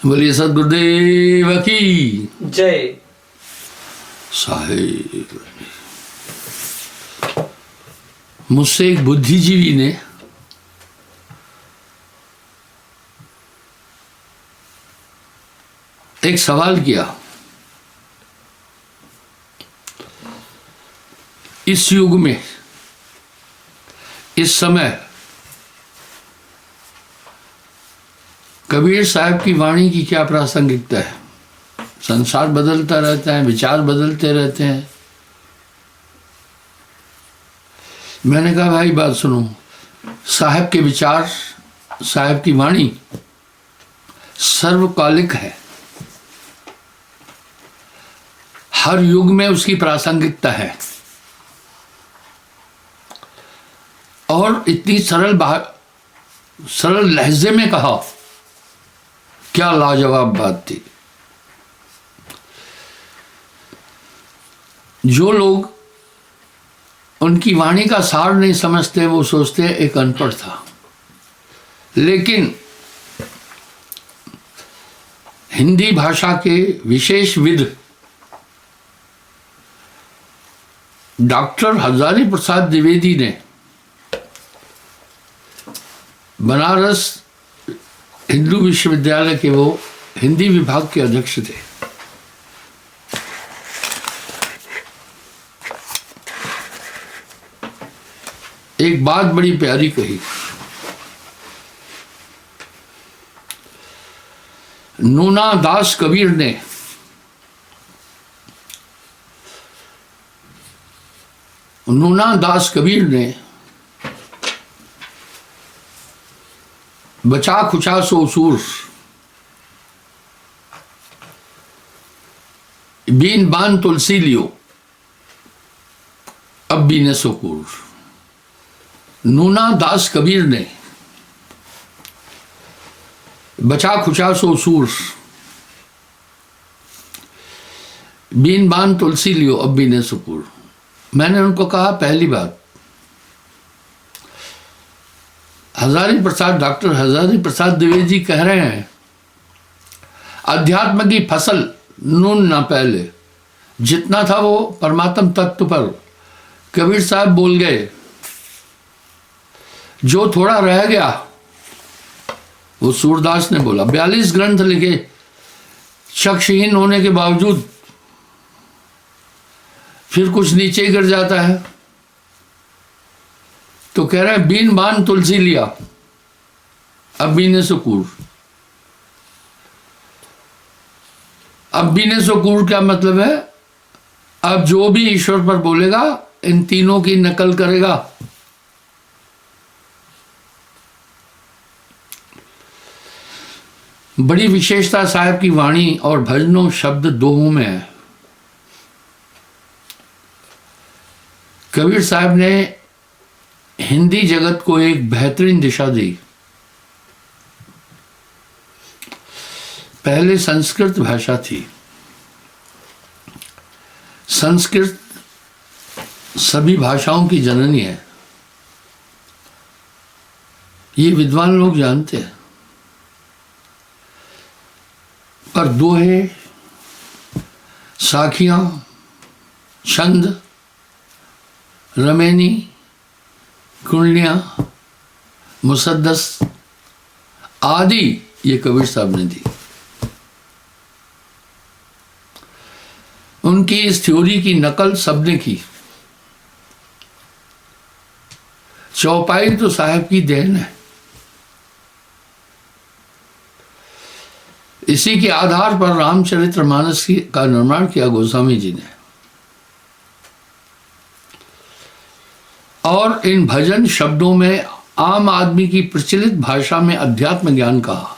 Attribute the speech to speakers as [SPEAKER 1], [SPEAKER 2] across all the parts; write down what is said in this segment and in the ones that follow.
[SPEAKER 1] बोलिए सदगुरुदेव की
[SPEAKER 2] जय।
[SPEAKER 1] साहेब, मुझसे एक बुद्धिजीवी ने एक सवाल किया। इस युग में, इस समय कबीर साहब की वाणी की क्या प्रासंगिकता है? संसार बदलता रहता है, विचार बदलते रहते हैं। मैंने कहा भाई बात सुनो, साहब के विचार, साहब की वाणी सर्वकालिक है। हर युग में उसकी प्रासंगिकता है और इतनी सरल लहजे में कहा, क्या लाजवाब बात थी। जो लोग उनकी वाणी का सार नहीं समझते वो सोचते एक अनपढ़ था, लेकिन हिंदी भाषा के विशेषविद डॉक्टर हजारी प्रसाद द्विवेदी ने, बनारस हिंदू विश्वविद्यालय के वो हिंदी विभाग के अध्यक्ष थे, एक बात बड़ी प्यारी कही। नूना दास कबीर ने बचा खुचा सो सूर, बीन बान तुलसी लियो अब बीने सुकूर। नूना दास कबीर ने बचा खुचा सो सूर, बीन बान तुलसी लियो अब बीने सुकूर। मैंने उनको कहा, पहली बात, डॉक्टर हजारी प्रसाद द्विवेदी कह रहे हैं अध्यात्म की फसल नून ना पहले, जितना था वो परमात्म तत्व पर कबीर साहब बोल गए, जो थोड़ा रह गया वो सूरदास ने बोला। 42 ग्रंथ लिखे, चक्षुहीन होने के बावजूद फिर कुछ नीचे गिर जाता है, तो कह रहा है बीन बान तुलसी लिया अब बीने सुकूर। अब बीने सुकूर क्या मतलब है? अब जो भी ईश्वर पर बोलेगा इन तीनों की नकल करेगा। बड़ी विशेषता साहब की वाणी और भजनों शब्द दोनों में है। कबीर साहब ने हिंदी जगत को एक बेहतरीन दिशा दी। पहले संस्कृत भाषा थी। संस्कृत सभी भाषाओं की जननी है, ये विद्वान लोग जानते हैं। पर दोहे, साखियां, छंद, रमेनी, कुंडलियां, मुसद्दस आदि ये कबीर साहब ने दी। उनकी इस थ्योरी की नकल सबने की। चौपाई तो साहब की देन है। इसी के आधार पर रामचरितमानस का निर्माण किया गोस्वामी जी ने, और इन भजन शब्दों में आम आदमी की प्रचलित भाषा में अध्यात्म ज्ञान कहा।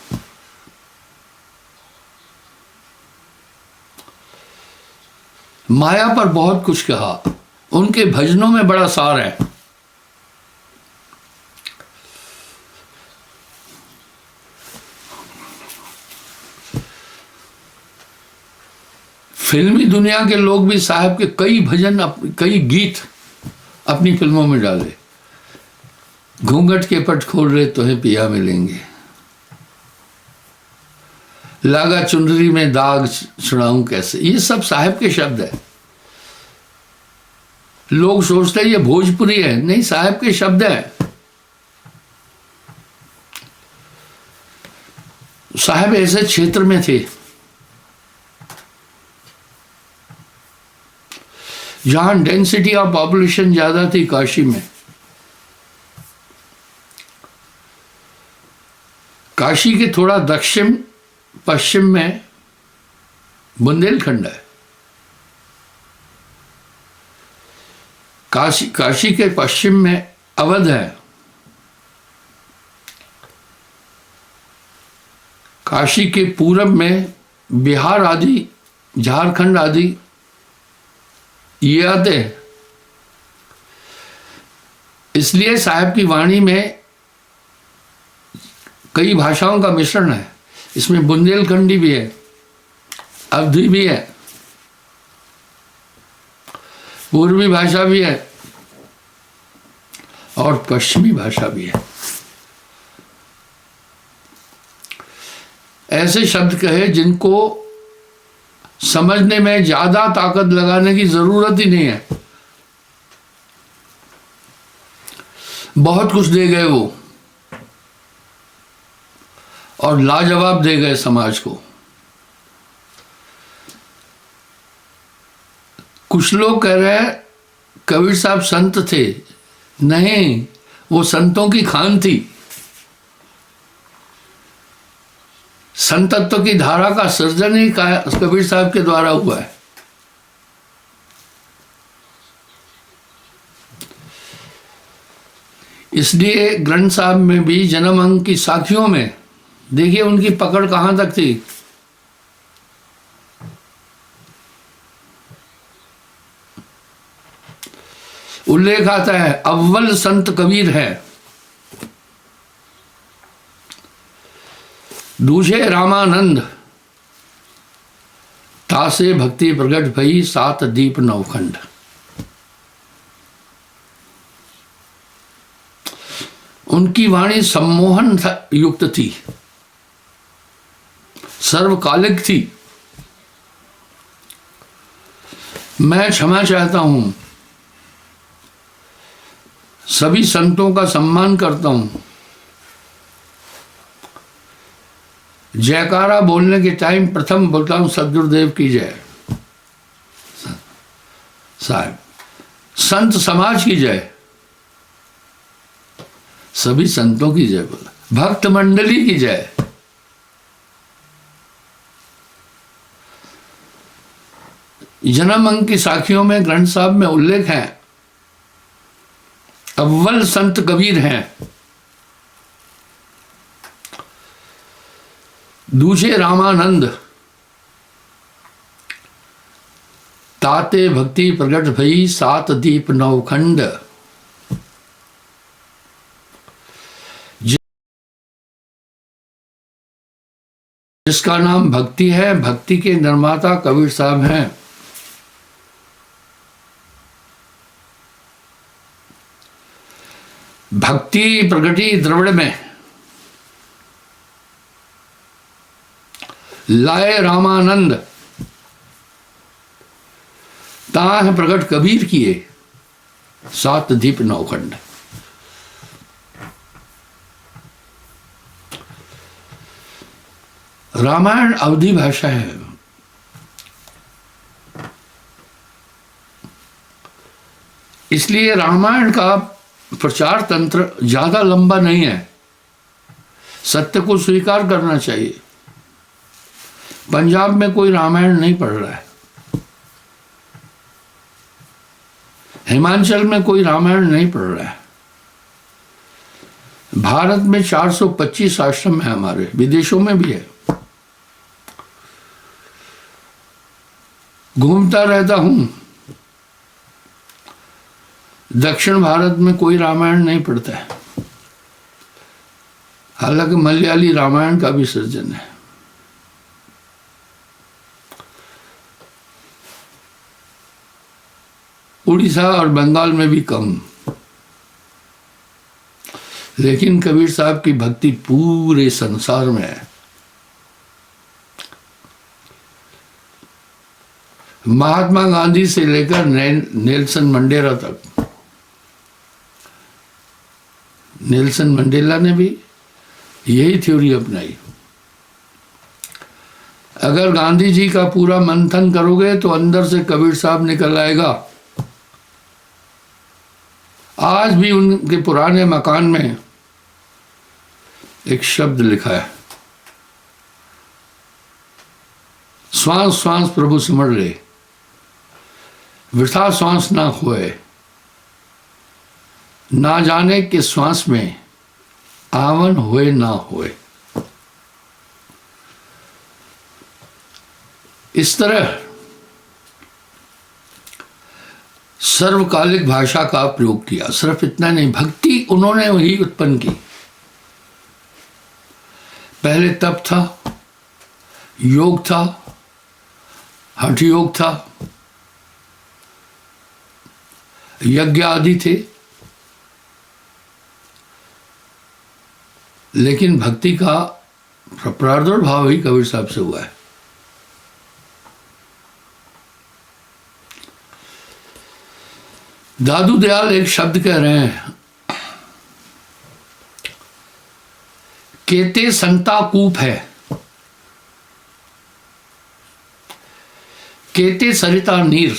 [SPEAKER 1] माया पर बहुत कुछ कहा। उनके भजनों में बड़ा सार है। फिल्मी दुनिया के लोग भी साहब के कई भजन, कई गीत अपनी फिल्मों में डाले। घूंघट के पट खोल रहे तो है पिया मिलेंगे, लागा चुनरी में दाग छुड़ाऊं कैसे, ये सब साहब के शब्द है। लोग सोचते हैं ये भोजपुरी है, नहीं, साहब के शब्द है। साहब ऐसे क्षेत्र में थे जहां डेंसिटी ऑफ पॉपुलेशन ज्यादा थी, काशी में। काशी के थोड़ा दक्षिण पश्चिम में बुंदेलखंड है। काशी के पश्चिम में अवध है। काशी के पूरब में बिहार आदि, झारखंड आदि ये आते हैं। इसलिए साहब की वाणी में कई भाषाओं का मिश्रण है। इसमें बुंदेलखंडी भी है, अवधी भी है, पूर्वी भाषा भी है और पश्चिमी भाषा भी है। ऐसे शब्द कहे जिनको समझने में ज्यादा ताकत लगाने की जरूरत ही नहीं है। बहुत कुछ दे गए वो और लाजवाब दे गए समाज को। कुछ लोग कह रहे हैं कबीर साहब संत थे, नहीं, वो संतों की खान थी। संतत्व की धारा का सृजन ही कबीर साहब के द्वारा हुआ है। इसलिए ग्रंथ साहब में भी जन्म अंग की साखियों में देखिए उनकी पकड़ कहां तक थी। उल्लेख आता है अव्वल संत कबीर है, दूजे रामानंद, तासे भक्ति प्रगट भई, सात दीप नवखंड। उनकी वाणी सम्मोहन युक्त थी, सर्वकालिक थी। मैं क्षमा चाहता हूं, सभी संतों का सम्मान करता हूं। जयकारा बोलने के टाइम प्रथम बोलता हूं सदगुरुदेव की जय, साहब, संत समाज की जय, सभी संतों की जय बोला, भक्त मंडली की जय। जन्म अंग की साखियों में ग्रंथ साहब में उल्लेख है अव्वल संत कबीर हैं, दूजे रामानंद, ताते भक्ति प्रगट भई, सात दीप नवखंड। जिसका नाम भक्ति है, भक्ति के निर्माता कबीर साहब हैं। भक्ति प्रगति द्रविड़ में लाए रामानंद, ताह प्रगट कबीर किए, सात दीप नवखंड। रामायण अवधी भाषा है। इसलिए रामायण का प्रचार तंत्र ज्यादा लंबा नहीं है। सत्य को स्वीकार करना चाहिए। पंजाब में कोई रामायण नहीं पढ़ रहा है, हिमाचल में कोई रामायण नहीं पढ़ रहा है। भारत में 425 आश्रम है हमारे, विदेशों में भी है। घूमता रहता हूं, दक्षिण भारत में कोई रामायण नहीं पढ़ता है, हालांकि मलयाली रामायण का भी सृजन है। उड़ीसा और बंगाल में भी कम, लेकिन कबीर साहब की भक्ति पूरे संसार में है। महात्मा गांधी से लेकर नेल्सन मंडेला तक, नेल्सन मंडेला ने भी यही थ्योरी अपनाई। अगर गांधी जी का पूरा मंथन करोगे तो अंदर से कबीर साहब निकल आएगा। आज भी उनके पुराने मकान में एक शब्द लिखा है, श्वास श्वास प्रभु सिमर ले, वृथा श्वास ना खोए, ना जाने कि श्वास में आवन होए ना होए। इस तरह सर्वकालिक भाषा का प्रयोग किया। सिर्फ इतना नहीं, भक्ति उन्होंने वही उत्पन्न की। पहले तप था, योग था, हठ योग था, यज्ञ आदि थे, लेकिन भक्ति का प्रादुर्भाव ही कबीर साहब से हुआ है। दादू दयाल एक शब्द कह रहे हैं, केते संता कूप है, केते सरिता नीर,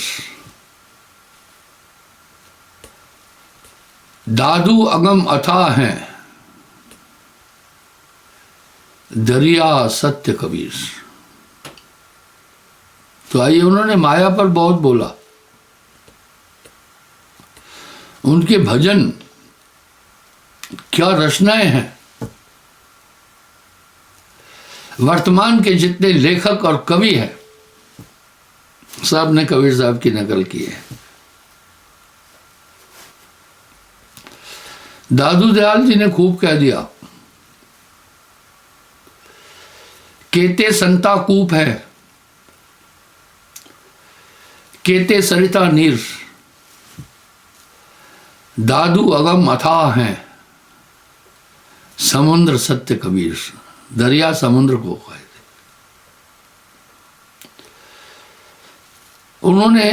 [SPEAKER 1] दादू अगम अथाह है, दरिया सत्य कबीर। तो आइए, उन्होंने माया पर बहुत बोला। उनके भजन क्या रचनाएं हैं। वर्तमान के जितने लेखक और कवि हैं, सब ने कबीर साहब की नकल की है। दादू दयाल जी ने खूब कह दिया, केते संता कूप है, केते सरिता नीर, दादू अगम अथाह हैं, समुद्र सत्य कबीर। दरिया समुद्र को कहते। उन्होंने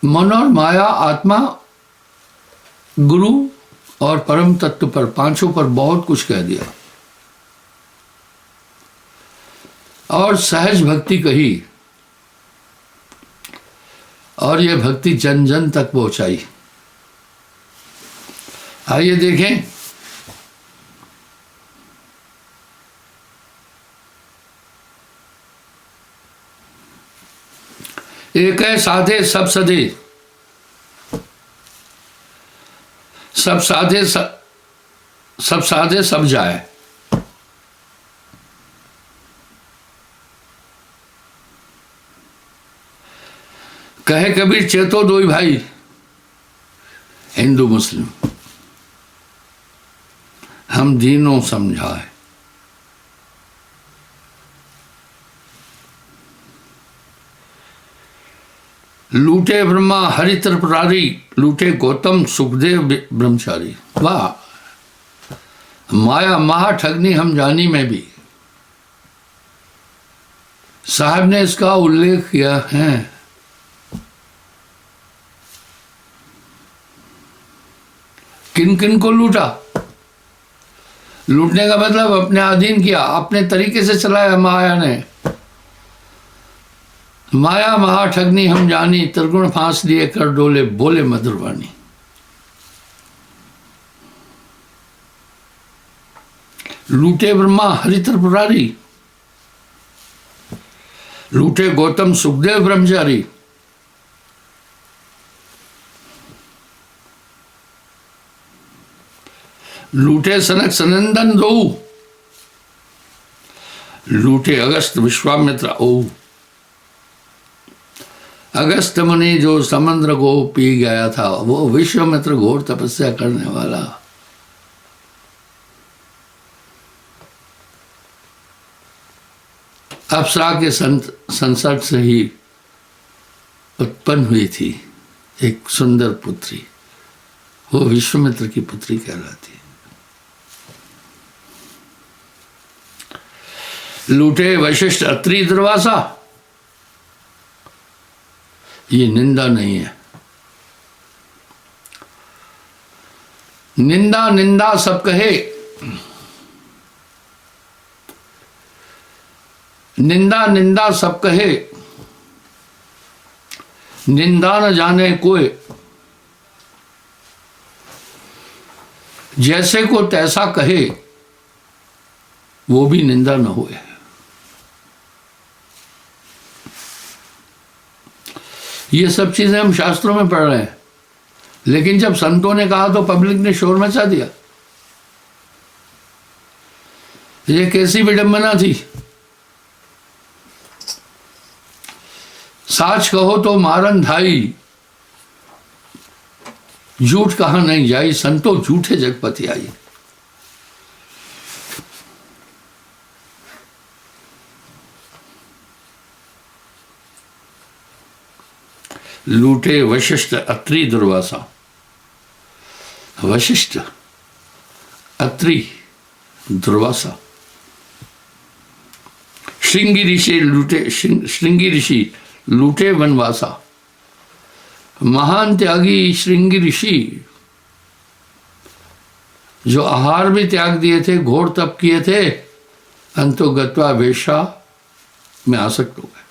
[SPEAKER 1] मन और माया, आत्मा, गुरु और परम तत्व पर, पांचों पर बहुत कुछ कह दिया और सहज भक्ति कही, और यह भक्ति जन जन तक पहुंचाई। आइए देखें, एक है साधे सब सधे, सब साधे सब साधे सब जाए। कहे कबीर चेतो दोई भाई, हिंदू मुस्लिम हम दीनों समझाए। लूटे ब्रह्मा हरि त्रिपुरारी, लूटे गौतम सुखदेव ब्रह्मचारी। वाह, माया महा ठगनी हम जानी में भी साहब ने इसका उल्लेख किया है। किन किन को लूटा? लूटने का मतलब अपने अधीन किया, अपने तरीके से चलाया माया ने। माया महा ठगनी हम जानी, त्रिगुण फांस दिए कर डोले, बोले मधुरवाणी। लूटे ब्रह्मा हरि त्रिपुरारी, लूटे गौतम सुखदेव ब्रह्मचारी। लूटे सनक सनंदन दो, लूटे अगस्त विश्वामित्र ओ। अगस्त मुनि जो समुद्र को पी गया था, वो विश्वामित्र घोर तपस्या करने वाला। अप्सरा के संसर्ग से ही उत्पन्न हुई थी एक सुंदर पुत्री, वो विश्वामित्र की पुत्री कहलाती है। लूटे वशिष्ठ अत्रि दुर्वासा, ये निंदा नहीं है। निंदा निंदा सब कहे, निंदा निंदा सब कहे, निंदा न जाने कोई, जैसे को तैसा कहे वो भी निंदा न होए। ये सब चीजें हम शास्त्रों में पढ़ रहे हैं, लेकिन जब संतों ने कहा तो पब्लिक ने शोर मचा दिया। ये कैसी विडंबना थी। साच कहो तो मारन धाई, झूठ कहा नहीं जाई, संतो झूठे जगपति आई। लूटे वशिष्ठ अत्रि दुर्वासा। वशिष्ठ, अत्रि, दुर्वासा। श्रृंगी ऋषि लूटे, श्रृंगी ऋषि लूटे वनवासा। महान त्यागी श्रृंगी ऋषि जो आहार भी त्याग दिए थे, घोर तप किए थे, अंतो गत्वा वेश्या में आसक्त हो गए।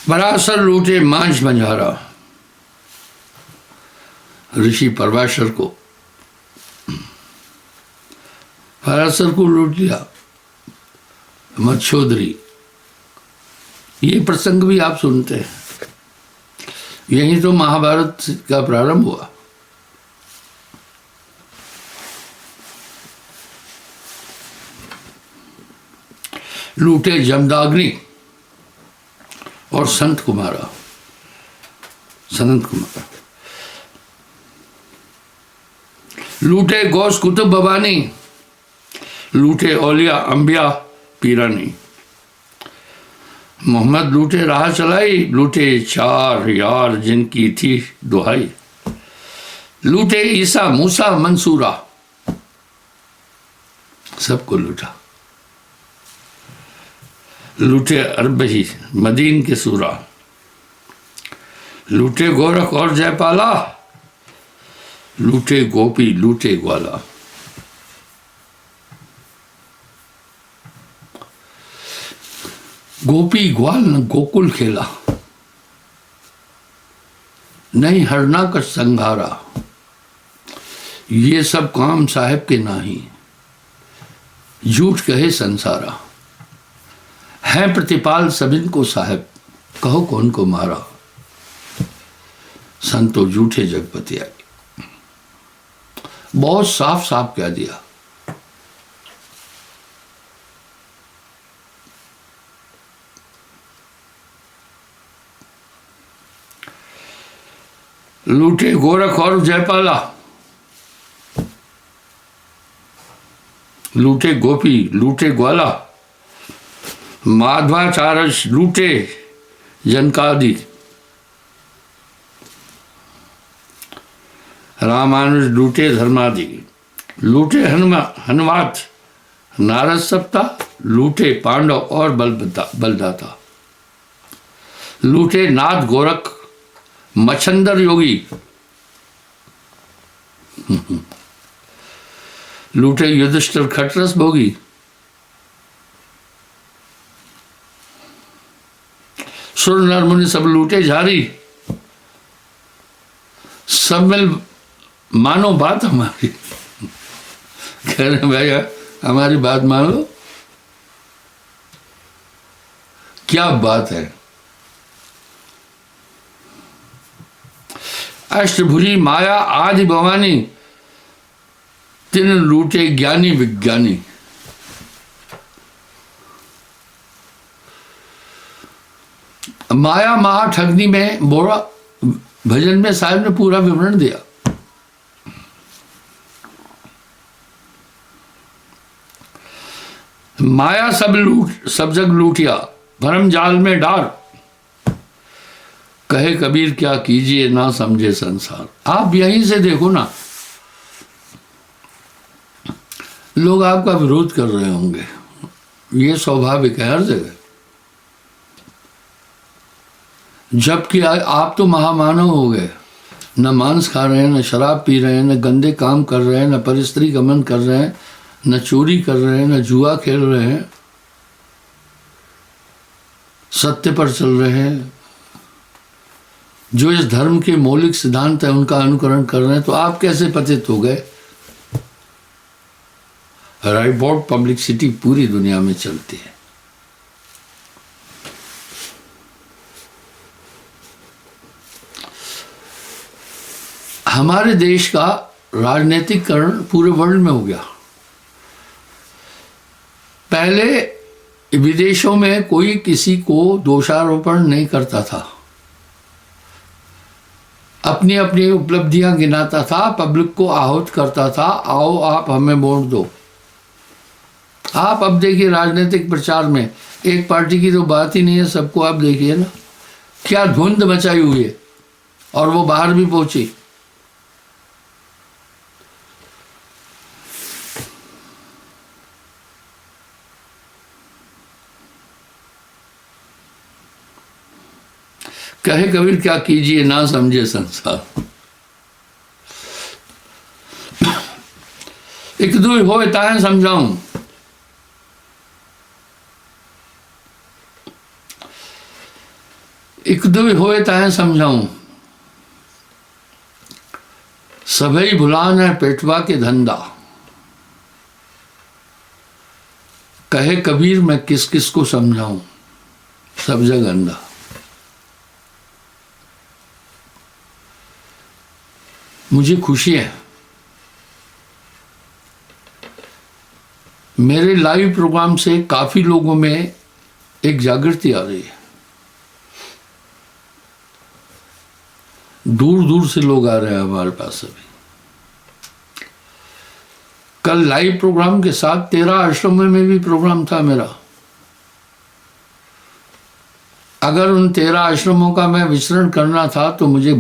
[SPEAKER 1] पराशर लूटे मांझ बंजारा। ऋषि परवाशर को, पराशर को लूट लिया मच्छोदरी। ये प्रसंग भी आप सुनते हैं। यही तो महाभारत का प्रारंभ हुआ। लूटे जमदाग्नि और संत कुमारा, सनंत कुमारा। लूटे गौस कुतुब भवानी, लूटे औलिया अंबिया पीरानी। मोहम्मद लूटे राह चलाई, लूटे चार यार जिनकी थी दुहाई। लूटे ईसा मूसा मंसूरा, सबको लूटा। लूटे अरबही मदीन के सूरा। लूटे गोरख और जयपाला, लूटे गोपी लूटे ग्वाला। गोपी ग्वाल न गोकुल खेला, नहीं हरना का संघारा। ये सब काम साहेब के नाही, झूठ कहे संसारा। है प्रतिपाल सबिन को साहेब, कहो कौन को मारा। संतो झूठे जगपति आए। बहुत साफ साफ कह दिया। लूटे गोरख और जयपाला, लूटे गोपी लूटे ग्वाला। माधवाचार्य लूटे जनकादि। रामानुज लूटे धर्मादि। लूटे हनुमात नारद सप्ता। लूटे पांडव और बलदाता। लूटे नाथ गोरख मच्छंदर योगी। लूटे युधिष्ठिर खटरस भोगी। सुर नर मुनि सब लूटे झारी। सब मिल मानो बात हमारी। कह रहे भैया हमारी बात मान लो। क्या बात है। अष्टभुजी माया आदि भवानी, तिन लूटे ज्ञानी विज्ञानी। माया महाठगनी में बोरा भजन में साहब ने पूरा विवरण दिया। माया सब जग लूटिया, भरम जाल में डार। कहे कबीर क्या कीजिए ना समझे संसार। आप यहीं से देखो ना, लोग आपका विरोध कर रहे होंगे, ये स्वाभाविक है हर जगह। जबकि आप तो महामानव हो गए, न मांस खा रहे हैं, न शराब पी रहे हैं, न गंदे काम कर रहे हैं, न परस्त्री गमन कर रहे हैं, न चोरी कर रहे हैं, न जुआ खेल रहे हैं, सत्य पर चल रहे हैं, जो इस धर्म के मौलिक सिद्धांत है उनका अनुकरण कर रहे हैं, तो आप कैसे पतित हो गए? राइबॉट पब्लिसिटी पूरी दुनिया में चलती है। हमारे देश का राजनीतिकरण पूरे वर्ल्ड में हो गया। पहले विदेशों में कोई किसी को दोषारोपण नहीं करता था, अपनी अपनी उपलब्धियां गिनाता था, पब्लिक को आहूत करता था, आओ आप हमें वोट दो। आप अब देखिए राजनीतिक प्रचार में एक पार्टी की तो बात ही नहीं है, सबको आप देखिए ना, क्या धुंध मचाई हुई है, और वो बाहर भी पहुंची। कहे कबीर क्या कीजिए ना समझे संसार, एक दो होए ताहे समझाऊं, एक दो होए ताहे समझाऊं, सभई भुलान है पेटवा के धंधा, कहे कबीर मैं किस किस को समझाऊं, सब जग अंधा। मुझे खुशी है, मेरे लाइव प्रोग्राम से काफी लोगों में एक जागृति आ रही है। दूर दूर से लोग आ रहे हैं हमारे पास। अभी कल लाइव प्रोग्राम के साथ 13 आश्रमों में भी प्रोग्राम था मेरा। अगर उन 13 आश्रमों का मैं विचरण करना था तो मुझे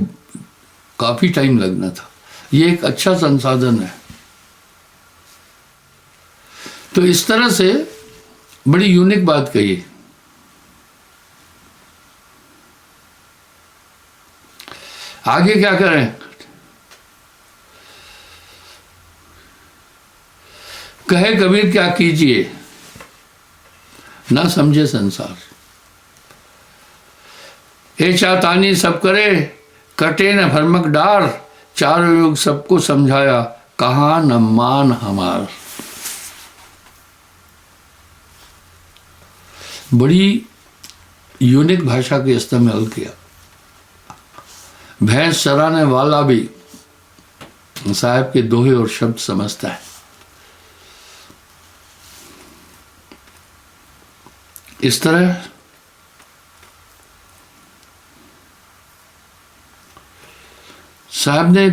[SPEAKER 1] काफी टाइम लगना था। ये एक अच्छा संसाधन है। तो इस तरह से बड़ी यूनिक बात कही। आगे क्या करें? कहे कबीर क्या कीजिए ना समझे संसार, हे चातानी सब करे कटे न भरमक डार, चारों युग सबको समझाया कहा न मान हमार। बड़ी यूनिक भाषा के इस्तेमाल किया। भैंस चराने वाला भी साहब के दोहे और शब्द समझता है। इस तरह साहब ने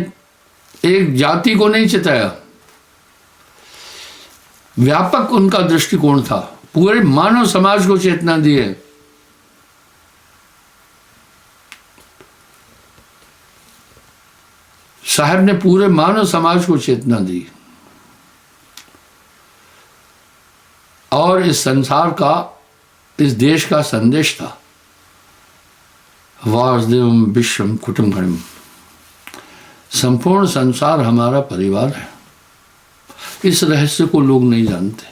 [SPEAKER 1] एक जाति को नहीं चिताया, व्यापक उनका दृष्टिकोण था, पूरे मानव समाज को चेतना दी है। साहब ने पूरे मानव समाज को चेतना दी और इस संसार का, इस देश का संदेश था वासुदेवम विश्वम कुटुंबकम्, संपूर्ण संसार हमारा परिवार है। इस रहस्य को लोग नहीं जानते।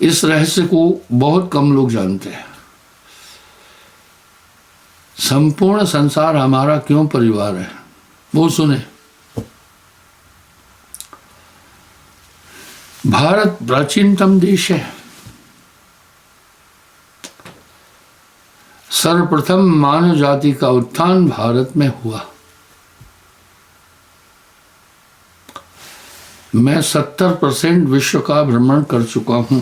[SPEAKER 1] इस रहस्य को बहुत कम लोग जानते हैं। संपूर्ण संसार हमारा क्यों परिवार है वो सुने। भारत प्राचीनतम देश है। सर्वप्रथम मानव जाति का उत्थान भारत में हुआ। मैं 70% विश्व का भ्रमण कर चुका हूं।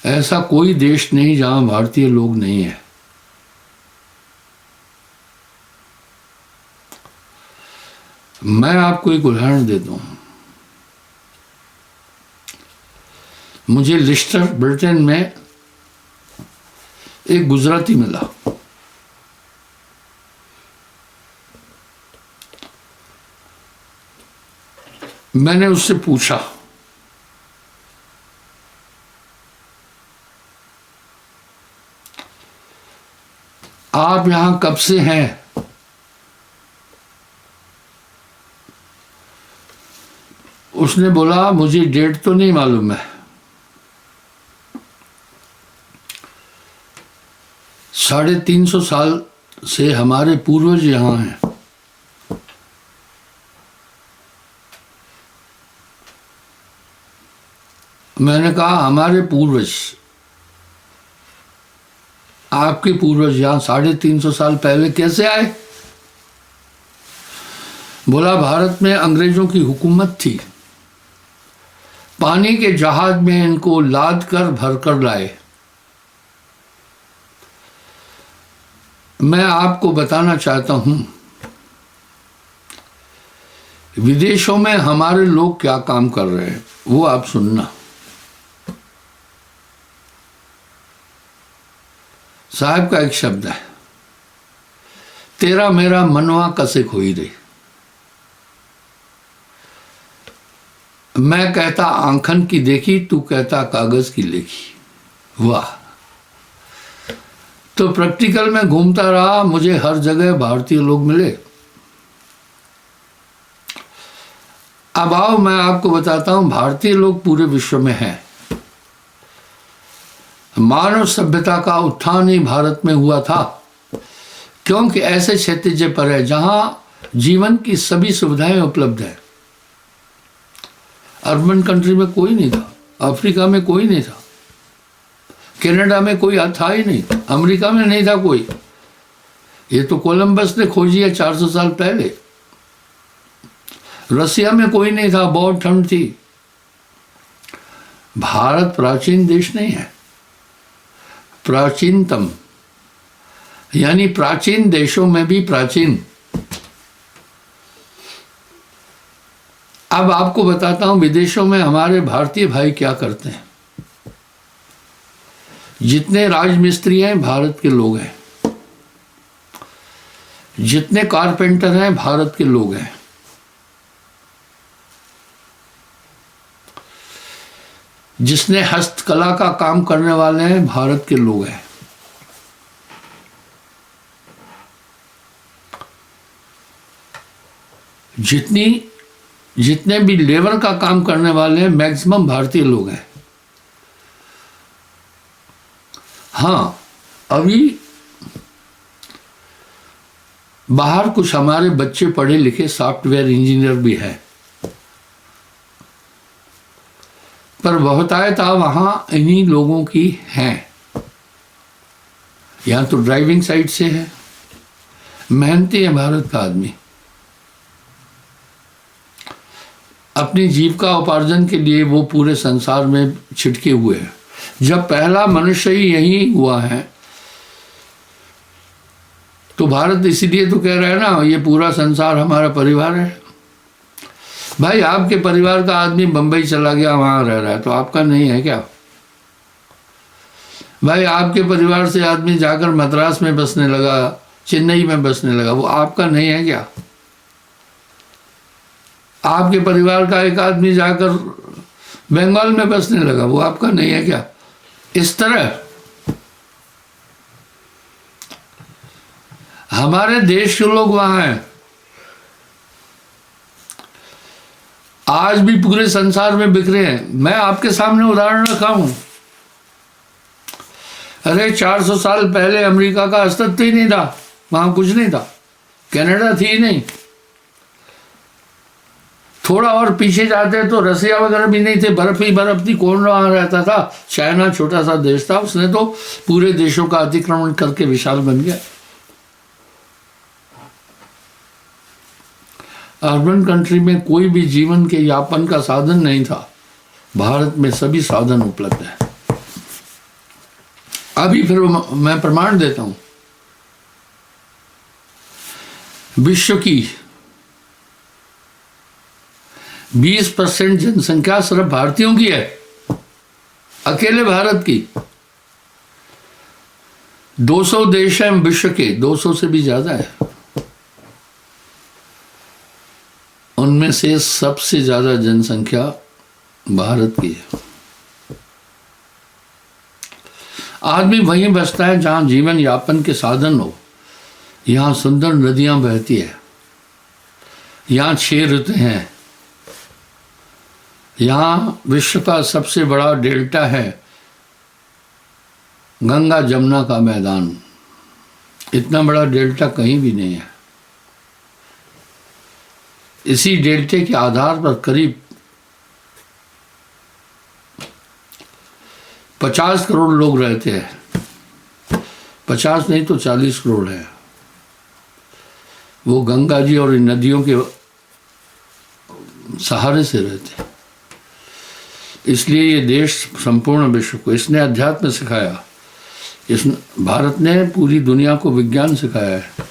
[SPEAKER 1] ऐसा कोई देश नहीं जहां भारतीय लोग नहीं है। मैं आपको एक उदाहरण देता हूं। मुझे लिस्टर ब्रिटेन में एक गुजराती मिला। मैंने उससे पूछा आप यहाँ कब से हैं? उसने बोला मुझे डेट तो नहीं मालूम है, 350 साल से हमारे पूर्वज यहाँ हैं। मैंने कहा हमारे पूर्वज, आपके पूर्वज यहाँ 350 साल पहले कैसे आए? बोला भारत में अंग्रेजों की हुकूमत थी, पानी के जहाज में इनको लाद कर भर कर लाए। मैं आपको बताना चाहता हूं विदेशों में हमारे लोग क्या काम कर रहे हैं, वो आप सुनना। साहब का एक शब्द है, तेरा मेरा मनवा कसे खोई रे। मैं कहता आंखन की देखी, तू कहता कागज की लेखी। वाह। तो प्रैक्टिकल में घूमता रहा, मुझे हर जगह भारतीय लोग मिले। अब आओ मैं आपको बताता हूं भारतीय लोग पूरे विश्व में हैं। मानव सभ्यता का उत्थान ही भारत में हुआ था, क्योंकि ऐसे क्षितिज पर है जहां जीवन की सभी सुविधाएं उपलब्ध है। अर्बन कंट्री में कोई नहीं था, अफ्रीका में कोई नहीं था, कनाडा में कोई था ही नहीं, अमेरिका में नहीं था कोई। ये तो कोलंबस ने खोजी है 400 साल पहले। रसिया में कोई नहीं था, बहुत ठंड थी। भारत प्राचीन देश नहीं है, प्राचीनतम, यानी प्राचीन देशों में भी प्राचीन। अब आपको बताता हूं विदेशों में हमारे भारतीय भाई क्या करते हैं। जितने राजमिस्त्री हैं भारत के लोग हैं, जितने कारपेंटर हैं भारत के लोग हैं, जिसने हस्तकला का काम करने वाले हैं भारत के लोग हैं। जितने भी लेबर का काम करने वाले हैं मैक्सिमम भारतीय लोग हैं। हाँ, अभी बाहर कुछ हमारे बच्चे पढ़े लिखे सॉफ्टवेयर इंजीनियर भी हैं, पर बहुतायता वहां इन्हीं लोगों की है। यहां तो ड्राइविंग साइड से है, मेहनती है भारत का आदमी, अपनी जीविका उपार्जन के लिए वो पूरे संसार में छिटके हुए हैं। जब पहला मनुष्य ही यही हुआ है तो भारत इसीलिए तो कह रहा है ना, ये पूरा संसार हमारा परिवार है। भाई आपके परिवार का आदमी बंबई चला गया, वहां रह रहा है, तो आपका नहीं है क्या? भाई आपके परिवार से आदमी जाकर मद्रास में बसने लगा, चेन्नई में बसने लगा, वो आपका नहीं है क्या? आपके परिवार का एक आदमी जाकर बंगाल में बसने लगा, वो आपका नहीं है क्या? इस तरह हमारे देश के लोग वहां हैं, आज भी पूरे संसार में बिखरे हैं। मैं आपके सामने उदाहरण रखा हूं। अरे 400 साल पहले अमेरिका का अस्तित्व ही नहीं था, वहां कुछ नहीं था, कनाडा थी ही नहीं। थोड़ा और पीछे जाते तो रसिया वगैरह भी नहीं थे, बर्फ ही बर्फ थी, कौन वहां रहता था? चाइना छोटा सा देश था, उसने तो पूरे देशों का अतिक्रमण करके विशाल बन गया। अर्बन कंट्री में कोई भी जीवन के यापन का साधन नहीं था, भारत में सभी साधन उपलब्ध है। अभी फिर मैं प्रमाण देता हूं, विश्व की 20% जनसंख्या सिर्फ भारतीयों की है, अकेले भारत की। 200 देश हैं विश्व के, 200 से भी ज्यादा है, उनमें से सबसे ज्यादा जनसंख्या भारत की है। आदमी वहीं बसता है जहां जीवन यापन के साधन हो, यहाँ सुंदर नदियाँ बहती है, यहाँ 6 ऋतु हैं, यहाँ विश्व का सबसे बड़ा डेल्टा है गंगा जमुना का मैदान। इतना बड़ा डेल्टा कहीं भी नहीं है। इसी डेल्टे के आधार पर करीब 50 करोड़ लोग रहते हैं। 50 नहीं तो 40 करोड़ है। वो गंगा जी और इन नदियों के सहारे से रहते हैं। इसलिए ये देश संपूर्ण विश्व को इसने अध्यात्म सिखाया। इस भारत ने पूरी दुनिया को विज्ञान सिखाया है।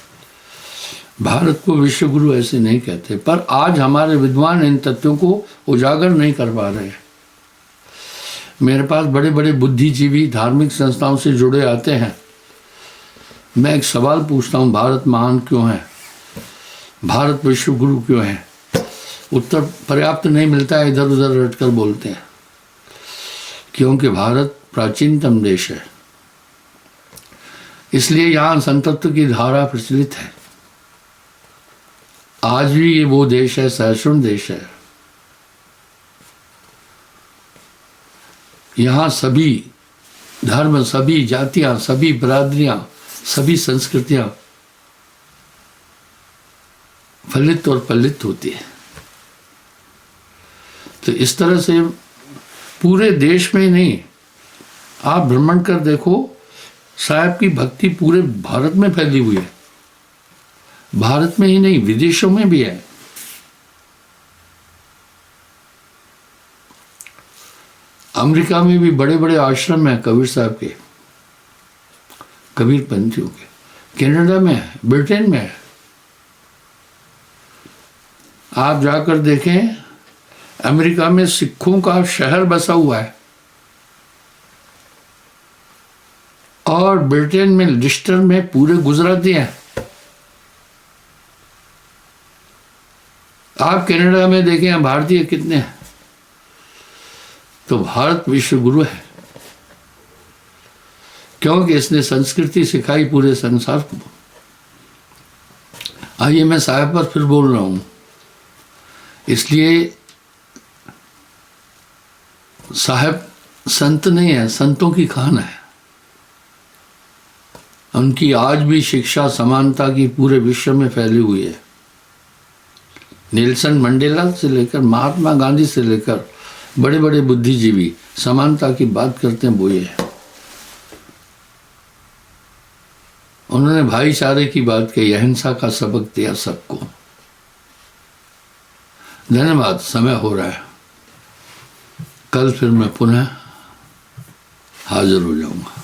[SPEAKER 1] भारत को विश्व गुरु ऐसे नहीं कहते, पर आज हमारे विद्वान इन तथ्यों को उजागर नहीं कर पा रहे। मेरे पास बड़े बड़े बुद्धिजीवी धार्मिक संस्थाओं से जुड़े आते हैं। मैं एक सवाल पूछता हूँ, भारत महान क्यों है, भारत विश्व गुरु क्यों है? उत्तर पर्याप्त नहीं मिलता है, इधर उधर रटकर बोलते हैं। क्योंकि भारत प्राचीनतम देश है, इसलिए यहाँ संतत्व की धारा प्रचलित है। आज भी ये वो देश है, सहिष्णु देश है। यहाँ सभी धर्म, सभी जातियां, सभी बिरादरियां, सभी संस्कृतियां फलित और पलित होती है। तो इस तरह से पूरे देश में ही नहीं, आप भ्रमण कर देखो, साहब की भक्ति पूरे भारत में फैली हुई है। भारत में ही नहीं, विदेशों में भी है। अमेरिका में भी बड़े बड़े आश्रम हैं कबीर साहब के, कबीर पंथियों के। कनाडा में है, ब्रिटेन में है। आप जाकर देखें, अमेरिका में सिखों का शहर बसा हुआ है, और ब्रिटेन में लिस्टर में पूरे गुजराती हैं। आप कनाडा में देखें भारतीय कितने हैं। तो भारत विश्व गुरु है, क्योंकि इसने संस्कृति सिखाई पूरे संसार को। आइए, मैं साहब पर फिर बोल रहा हूं। इसलिए साहब संत नहीं है, संतों की खान है। उनकी आज भी शिक्षा समानता की पूरे विश्व में फैली हुई है। नेल्सन मंडेला से लेकर महात्मा गांधी से लेकर बड़े बड़े बुद्धिजीवी समानता की बात करते हैं, वो ये है। उन्होंने भाईचारे की बात कही, अहिंसा का सबक दिया सबको। धन्यवाद। समय हो रहा है, कल फिर मैं पुनः हाजिर हो जाऊंगा।